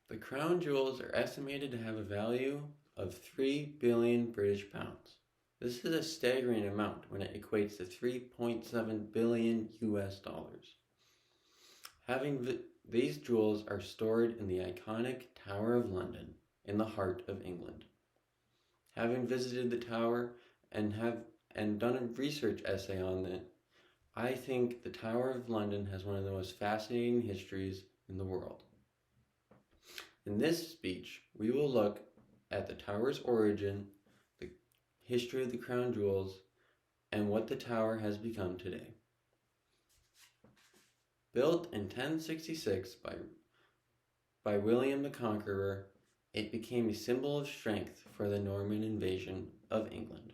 The crown jewels are estimated to have a value of 3 billion British pounds. This is a staggering amount when it equates to 3.7 billion US dollars. These jewels are stored in the iconic Tower of London in the heart of England. Having visited the tower and done a research essay on it, I think the Tower of London has one of the most fascinating histories in the world. In this speech, we will look at the tower's origin, the history of the crown jewels, and what the tower has become today. Built in 1066 by William the Conqueror, it became a symbol of strength for the Norman invasion of England.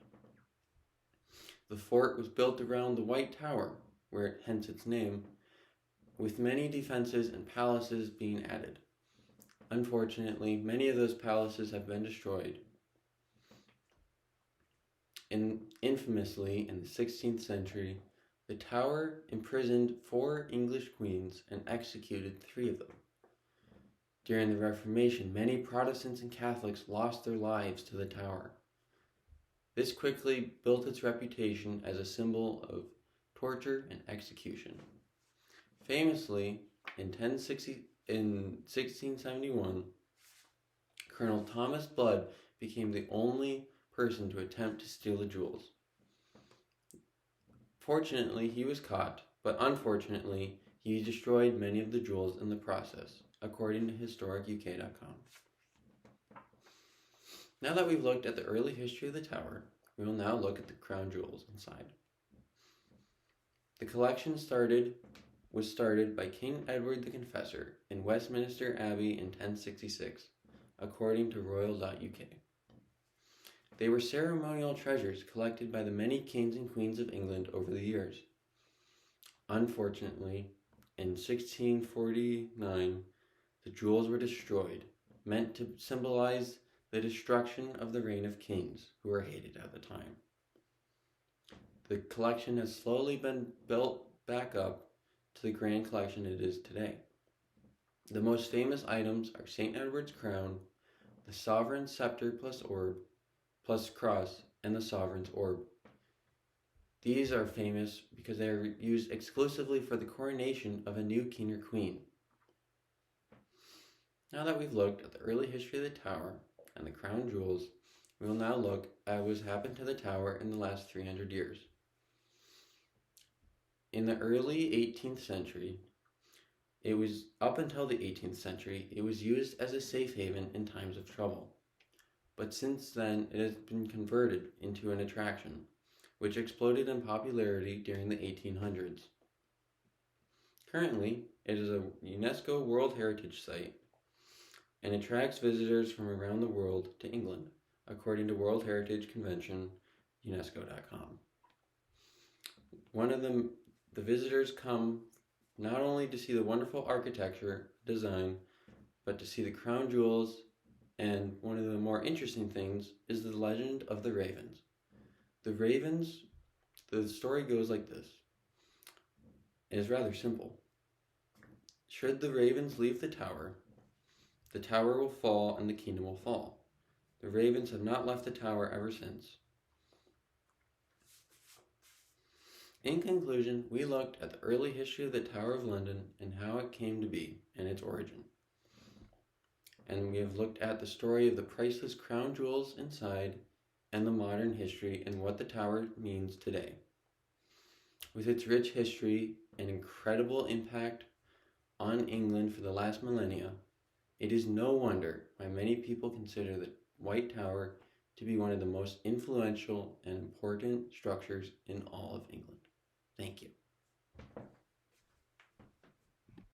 The fort was built around the White Tower, hence its name, with many defenses and palaces being added. Unfortunately, many of those palaces have been destroyed. Infamously, in the 16th century, the tower imprisoned 4 English queens and executed 3 of them. During the Reformation, many Protestants and Catholics lost their lives to the tower. This quickly built its reputation as a symbol of torture and execution. Famously, in 1671, Colonel Thomas Blood became the only person to attempt to steal the jewels. Fortunately, he was caught, but unfortunately, he destroyed many of the jewels in the process, according to HistoricUK.com. Now that we've looked at the early history of the tower, we will now look at the crown jewels inside. The collection was started by King Edward the Confessor in Westminster Abbey in 1066, according to Royal.uk. They were ceremonial treasures collected by the many kings and queens of England over the years. Unfortunately, in 1649, the jewels were destroyed, meant to symbolize the destruction of the reign of kings who were hated at the time. The collection has slowly been built back up to the grand collection it is today. The most famous items are St. Edward's crown, the sovereign's scepter plus orb, plus cross, and the sovereign's orb. These are famous because they are used exclusively for the coronation of a new king or queen. Now that we've looked at the early history of the tower and the crown jewels, we will now look at what has happened to the tower in the last 300 years. In the early 18th century, up until the 18th century, it was used as a safe haven in times of trouble. But since then, it has been converted into an attraction, which exploded in popularity during the 1800s. Currently, it is a UNESCO World Heritage Site and attracts visitors from around the world to England, according to World Heritage Convention, UNESCO.com. The visitors come not only to see the wonderful architecture, design, but to see the crown jewels, and one of the more interesting things is the legend of the ravens. The story goes like this. It is rather simple. Should the ravens leave the tower will fall and the kingdom will fall. The ravens have not left the tower ever since. In conclusion, we looked at the early history of the Tower of London and how it came to be and its origin. And we have looked at the story of the priceless crown jewels inside and the modern history and what the tower means today. With its rich history and incredible impact on England for the last millennia, it is no wonder why many people consider the White Tower to be one of the most influential and important structures in all of England. Thank you.